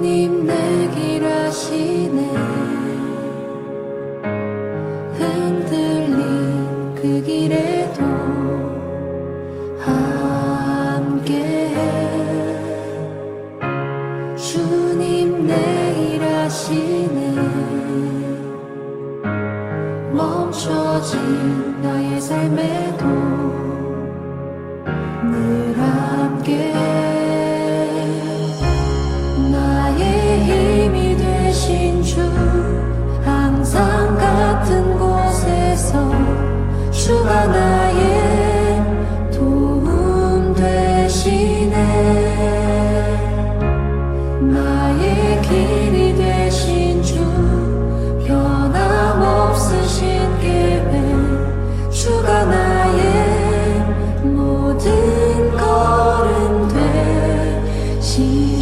주님 내 길 아시네. 흔들린 그 길에도 함께해. 주님 내 길 아시네. 멈춰진 나의 삶에도 늘 함께해. 나의 힘이 되신 주, 항상 같은 곳에서 주가 나의 도움 되시네. 나의 길이 되신 주, 변함없으신 계획, 주가 나의 모든 걸음 되시네.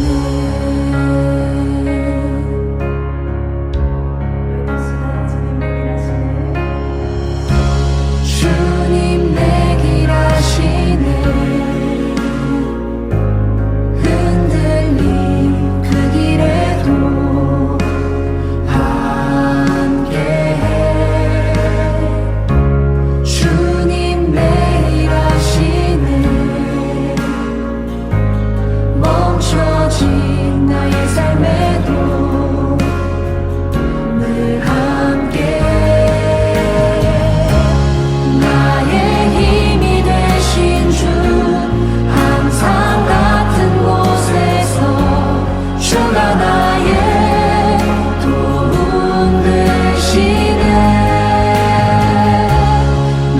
주님 내 길 아시네. 흔들린 그 길에도 함께해. 주님 내 길 아시네. 멈춰진 나의 삶에도 늘 함께해. 나의 힘이 되신 주, 항상 같은 곳에서 주가 나의 도움 되시네.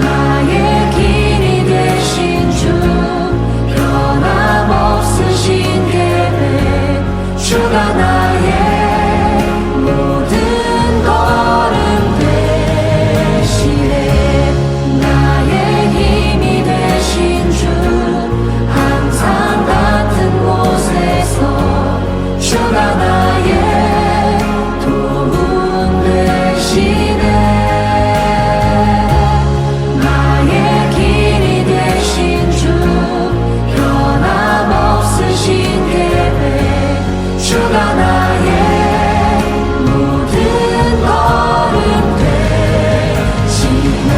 나의 길이 되신 주, 변함없으신 계획, 주가 나의 모든 걸음 되시네. 나의 힘이 되신 주, 항상 같은 곳에서 주가 나의 도움 되시네. 나의 길이 되신 주, 변함없으신 계획, 주가 나의 모든 걸음 되시네.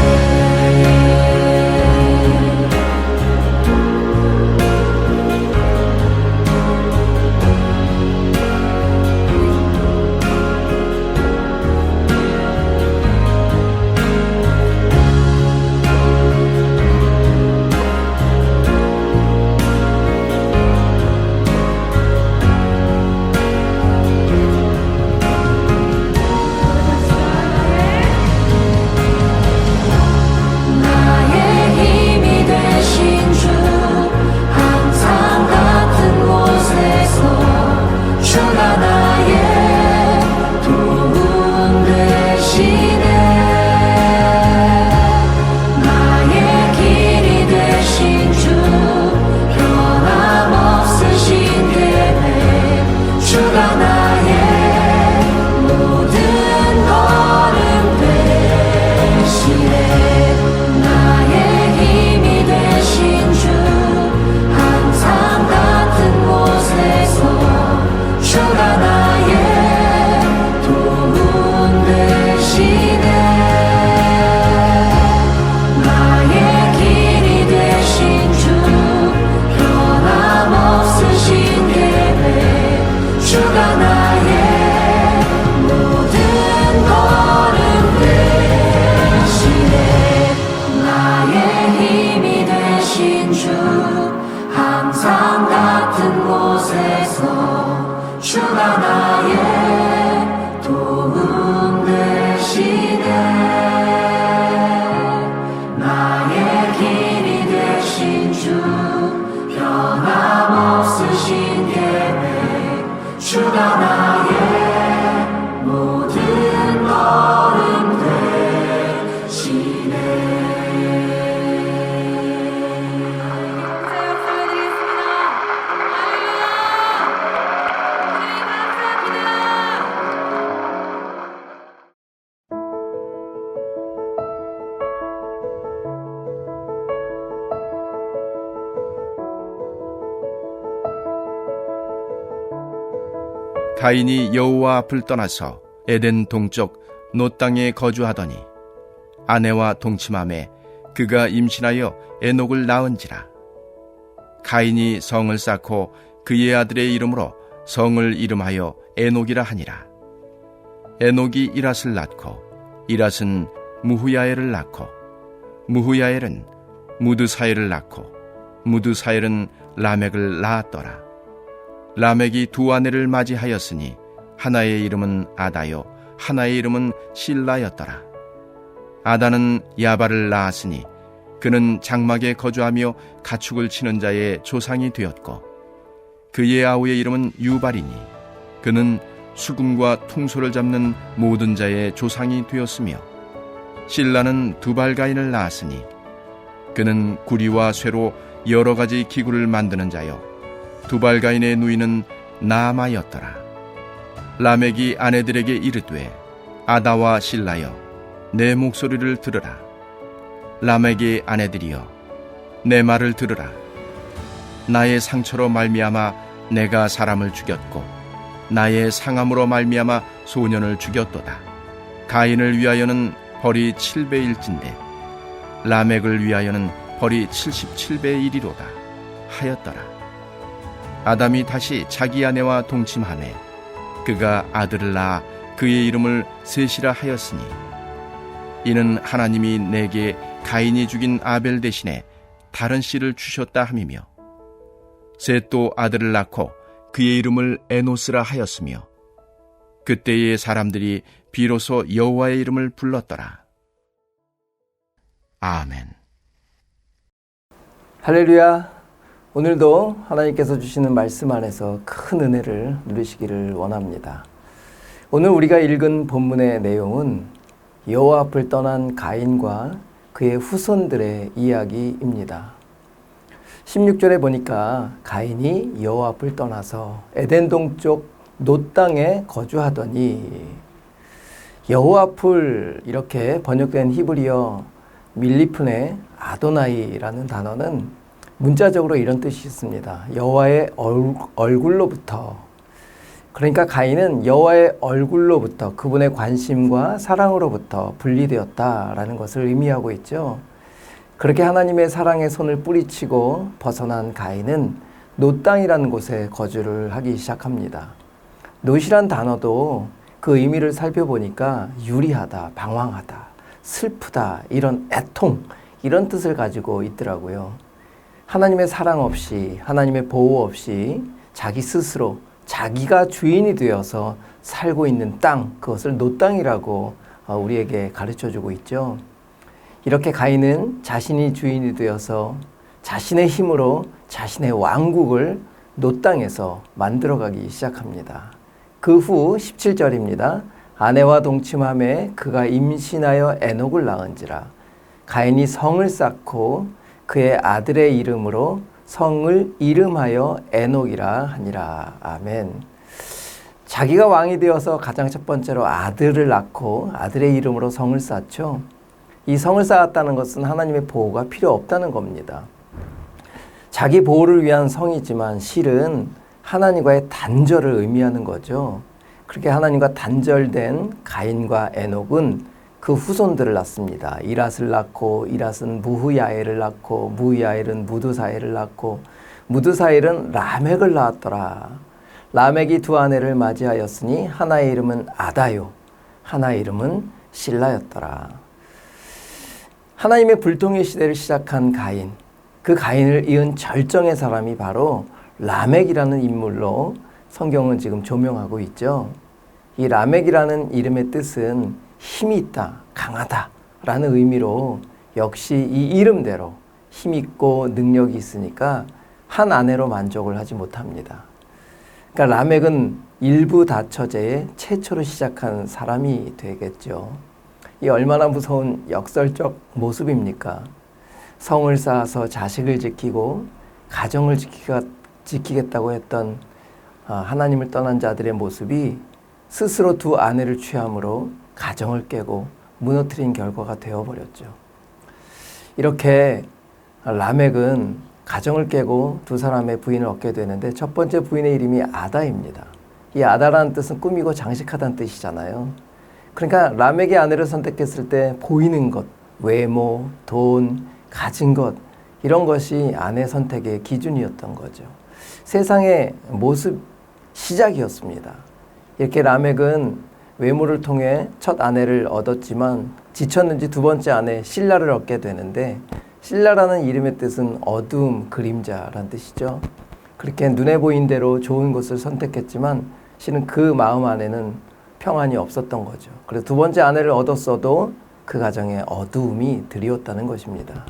나의 힘이 되신 주, 항상 같은 곳에서 주가 나의 도움 되시네. 나의 길이 되신 주, 변함없으신 계획, 주가 나의 모든 걸음 되시네. 나의 힘이 되신 주, 항상 같은 곳에서 주가 나의 도움 되시네. 나의 길이 되신 주, 변함없으신 계획, 주가 나의 모든 걸음 되시네. 나의 힘이 되신 주, 항상 같은 곳에서 주가 나의 도움 되시네. 나의 길이 되신 주, 변함없으신 계획, 주가 나의 모든 걸음 되시네. 감사드리겠습니다. 할렐루야! 주님 감사합니다. 가인이 여호와 앞을 떠나서 에덴 동쪽 노 땅에 거주하더니 아내와 동침함에 그가 임신하여 에녹을 낳은지라. 가인이 성을 쌓고 그의 아들의 이름으로 성을 이름하여 에녹이라 하니라. 에녹이 이랏을 낳고 이랏은 무후야엘을 낳고 무후야엘은 무드사엘을 낳고 무드사엘은 라멕을 낳았더라. 라멕이 두 아내를 맞이하였으니 하나의 이름은 아다요 하나의 이름은 실라였더라. 아다는 야발을 낳았으니 그는 장막에 거주하며 가축을 치는 자의 조상이 되었고 그의 아우의 이름은 유발이니 그는 수금과 퉁소를 잡는 모든 자의 조상이 되었으며 실라는 두발가인을 낳았으니 그는 구리와 쇠로 여러 가지 기구를 만드는 자요 두발가인의 누이는 나아마였더라. 라멕이 아내들에게 이르되 아다와 실라여 내 목소리를 들으라. 라멕의 아내들이여 내 말을 들으라. 나의 상처로 말미암아 내가 사람을 죽였고 나의 상함으로 말미암아 소년을 죽였도다. 가인을 위하여는 벌이 7배일진데 라멕을 위하여는 벌이 77배의 1이로다 하였더라. 아담이 다시 자기 아내와 동침하매 그가 아들을 낳아 그의 이름을 셋이라 하였으니 이는 하나님이 내게 가인이 죽인 아벨 대신에 다른 씨를 주셨다 함이며 셋도 아들을 낳고 그의 이름을 에노스라 하였으며 그때의 사람들이 비로소 여호와의 이름을 불렀더라. 아멘. 할렐루야. 오늘도 하나님께서 주시는 말씀 안에서 큰 은혜를 누리시기를 원합니다. 오늘 우리가 읽은 본문의 내용은 여호와 앞을 떠난 가인과 그의 후손들의 이야기입니다. 16절에 보니까 가인이 여호와 앞을 떠나서 에덴 동쪽 노 땅에 거주하더니, 여호와 앞을 이렇게 번역된 히브리어 밀리프네 아도나이라는 단어는 문자적으로 이런 뜻이 있습니다. 여호와의 얼굴로부터. 그러니까 가인은 여호와의 얼굴로부터, 그분의 관심과 사랑으로부터 분리되었다라는 것을 의미하고 있죠. 그렇게 하나님의 사랑의 손을 뿌리치고 벗어난 가인은 노 땅이라는 곳에 거주를 하기 시작합니다. 노이란 단어도 그 의미를 살펴보니까 유리하다, 방황하다, 슬프다, 이런 애통, 이런 뜻을 가지고 있더라고요. 하나님의 사랑 없이, 하나님의 보호 없이 자기 스스로 자기가 주인이 되어서 살고 있는 땅, 그것을 노 땅이라고 우리에게 가르쳐주고 있죠. 이렇게 가인은 자신이 주인이 되어서 자신의 힘으로 자신의 왕국을 노 땅에서 만들어가기 시작합니다. 그 후 17절입니다. 아내와 동침함에 그가 임신하여 에녹을 낳은지라. 가인이 성을 쌓고 그의 아들의 이름으로 성을 이름하여 에녹이라 하니라. 아멘. 자기가 왕이 되어서 가장 첫 번째로 아들을 낳고 아들의 이름으로 성을 쌓죠. 이 성을 쌓았다는 것은 하나님의 보호가 필요 없다는 겁니다. 자기 보호를 위한 성이지만 실은 하나님과의 단절을 의미하는 거죠. 그렇게 하나님과 단절된 가인과 에녹은 그 후손들을 낳습니다. 이랏을 낳고, 이랏은 무후야엘을 낳고, 무후야엘은 무드사엘을 낳고, 무드사엘은 라멕을 낳았더라. 라멕이 두 아내를 맞이하였으니 하나의 이름은 아다요, 하나의 이름은 실라였더라. 하나님의 불통의 시대를 시작한 가인, 그 가인을 이은 절정의 사람이 바로 라멕이라는 인물로 성경은 지금 조명하고 있죠. 이 라멕이라는 이름의 뜻은 힘이 있다, 강하다 라는 의미로 역시 이 이름대로 힘있고 능력이 있으니까 한 아내로 만족을 하지 못합니다. 그러니까 라멕은 일부 다처제의 최초로 시작한 사람이 되겠죠. 이 얼마나 무서운 역설적 모습입니까? 성을 쌓아서 자식을 지키고 가정을 지키겠다고 했던 하나님을 떠난 자들의 모습이 스스로 두 아내를 취함으로 가정을 깨고 무너뜨린 결과가 되어버렸죠. 이렇게 라멕은 가정을 깨고 두 사람의 부인을 얻게 되는데 첫 번째 부인의 이름이 아다입니다. 이 아다라는 뜻은 꾸미고 장식하다는 뜻이잖아요. 그러니까 라멕의 아내를 선택했을 때 보이는 것, 외모, 돈, 가진 것 이런 것이 아내 선택의 기준이었던 거죠. 세상의 모습 시작이었습니다. 이렇게 라멕은 외모를 통해 첫 아내를 얻었지만 지쳤는지 두 번째 아내 실라를 얻게 되는데 실라라는 이름의 뜻은 어두움, 그림자라는 뜻이죠. 그렇게 눈에 보인 대로 좋은 것을 선택했지만 실은 그 마음 안에는 평안이 없었던 거죠. 그래서 두 번째 아내를 얻었어도 그 가정에 어두움이 드리웠다는 것입니다.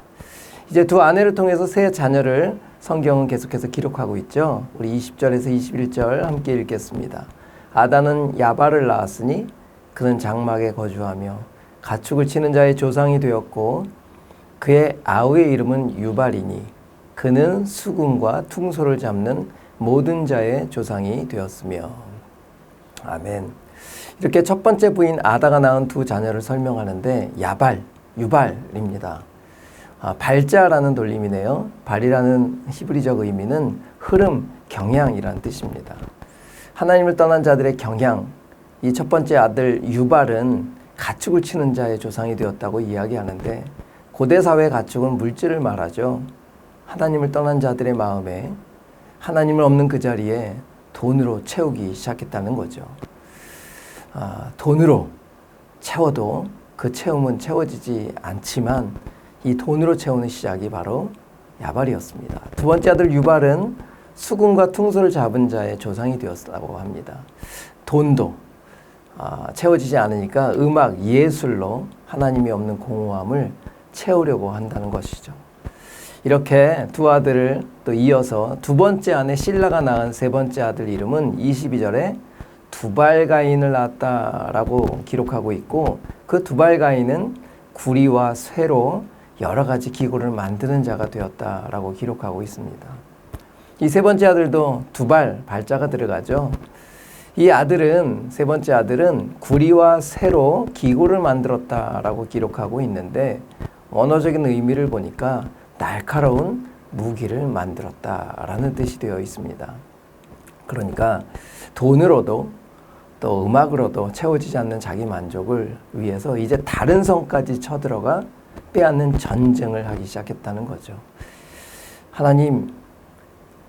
이제 두 아내를 통해서 세 자녀를 성경은 계속해서 기록하고 있죠. 우리 20절에서 21절 함께 읽겠습니다. 아다는 야발을 낳았으니 그는 장막에 거주하며 가축을 치는 자의 조상이 되었고 그의 아우의 이름은 유발이니 그는 수금과 퉁소를 잡는 모든 자의 조상이 되었으며. 아멘. 이렇게 첫 번째 부인 아다가 낳은 두 자녀를 설명하는데 야발, 유발입니다. 발자라는 돌림이네요. 발이라는 히브리적 의미는 흐름, 경향이라는 뜻입니다. 하나님을 떠난 자들의 경향, 이 첫 번째 아들 유발은 가축을 치는 자의 조상이 되었다고 이야기하는데 고대 사회의 가축은 물질을 말하죠. 하나님을 떠난 자들의 마음에 하나님을 없는 그 자리에 돈으로 채우기 시작했다는 거죠. 돈으로 채워도 그 채움은 채워지지 않지만 이 돈으로 채우는 시작이 바로 야발이었습니다. 두 번째 아들 유발은 수금과 퉁소를 잡은 자의 조상이 되었다고 합니다. 돈도 채워지지 않으니까 음악, 예술로 하나님이 없는 공허함을 채우려고 한다는 것이죠. 이렇게 두 아들을 또 이어서 두 번째 아내 실라가 낳은 세 번째 아들 이름은 22절에 두발가인을 낳았다라고 기록하고 있고 그 두발가인은 구리와 쇠로 여러 가지 기구를 만드는 자가 되었다라고 기록하고 있습니다. 이 세 번째 아들도 두발, 발자가 들어가죠. 이 아들은, 세 번째 아들은 구리와 쇠로 기구를 만들었다라고 기록하고 있는데 원어적인 의미를 보니까 날카로운 무기를 만들었다라는 뜻이 되어 있습니다. 그러니까 돈으로도 또 음악으로도 채워지지 않는 자기 만족을 위해서 이제 다른 성까지 쳐들어가 빼앗는 전쟁을 하기 시작했다는 거죠. 하나님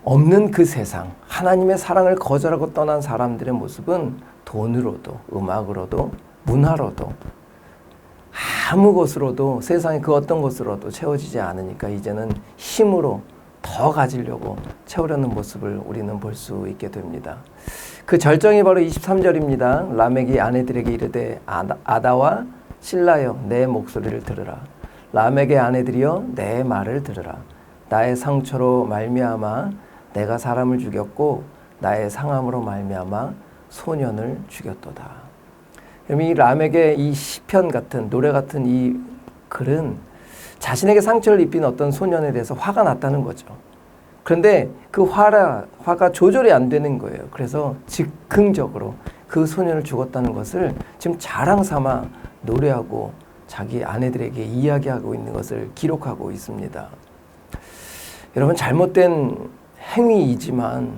없는 그 세상, 하나님의 사랑을 거절하고 떠난 사람들의 모습은 돈으로도 음악으로도 문화로도 아무 것으로도 세상의 그 어떤 것으로도 채워지지 않으니까 이제는 힘으로 더 가지려고 채우려는 모습을 우리는 볼 수 있게 됩니다. 그 절정이 바로 23절입니다. 라멕이 아내들에게 이르되 아다와 실라여 내 목소리를 들으라. 라멕의 아내들이여 내 말을 들으라. 나의 상처로 말미암아 내가 사람을 죽였고 나의 상함으로 말미암아 소년을 죽였도다. 이 라멕의 이 시편 같은 노래 같은 이 글은 자신에게 상처를 입힌 어떤 소년에 대해서 화가 났다는 거죠. 그런데 그 화가 조절이 안 되는 거예요. 그래서 즉흥적으로 그 소년을 죽었다는 것을 지금 자랑 삼아 노래하고 자기 아내들에게 이야기하고 있는 것을 기록하고 있습니다. 여러분 잘못된 행위이지만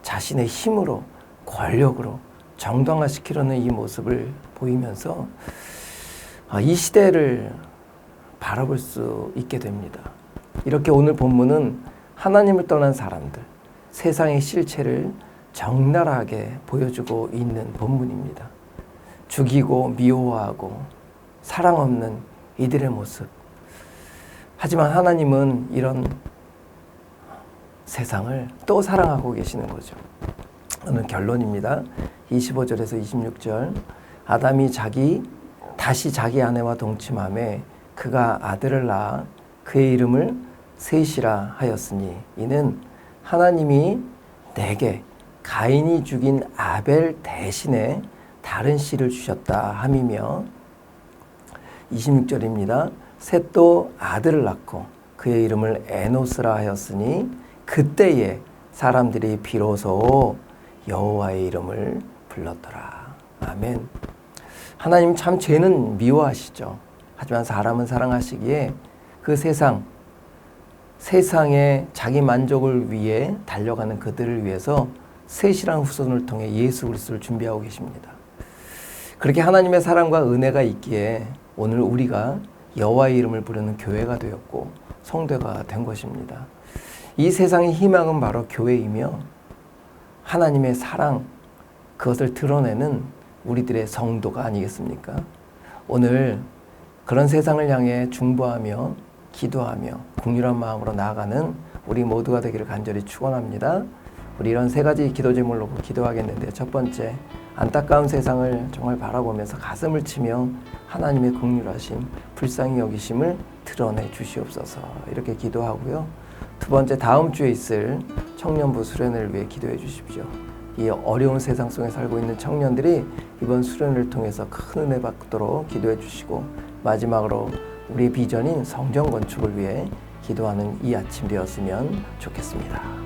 자신의 힘으로 권력으로 정당화시키려는 이 모습을 보이면서 이 시대를 바라볼 수 있게 됩니다. 이렇게 오늘 본문은 하나님을 떠난 사람들, 세상의 실체를 적나라하게 보여주고 있는 본문입니다. 죽이고 미워하고 사랑 없는 이들의 모습. 하지만 하나님은 이런 세상을 또 사랑하고 계시는 거죠. 오늘 결론입니다. 25절에서 26절. 아담이 다시 자기 아내와 동침하매 그가 아들을 낳아 그의 이름을 셋이라 하였으니 이는 하나님이 내게 가인이 죽인 아벨 대신에 다른 씨를 주셨다 함이며 26절입니다. 셋도 아들을 낳고 그의 이름을 에노스라 하였으니 그때에 사람들이 비로소 여호와의 이름을 불렀더라. 아멘. 하나님 참 죄는 미워하시죠. 하지만 사람은 사랑하시기에 그 세상에 자기 만족을 위해 달려가는 그들을 위해서 셋이라는 후손을 통해 예수 그리스도를 준비하고 계십니다. 그렇게 하나님의 사랑과 은혜가 있기에 오늘 우리가 여호와의 이름을 부르는 교회가 되었고 성도가 된 것입니다. 이 세상의 희망은 바로 교회이며 하나님의 사랑, 그것을 드러내는 우리들의 성도가 아니겠습니까? 오늘 그런 세상을 향해 중보하며 기도하며 긍휼한 마음으로 나아가는 우리 모두가 되기를 간절히 축원합니다. 우리 이런 세 가지 기도 제목을 놓고 기도하겠는데, 첫 번째, 안타까운 세상을 정말 바라보면서 가슴을 치며 하나님의 긍휼하심, 불쌍히 여기심을 드러내 주시옵소서, 이렇게 기도하고요. 두 번째, 다음 주에 있을 청년부 수련회를 위해 기도해 주십시오. 이 어려운 세상 속에 살고 있는 청년들이 이번 수련을 통해서 큰 은혜 받도록 기도해 주시고, 마지막으로 우리의 비전인 성전 건축을 위해 기도하는 이 아침 되었으면 좋겠습니다.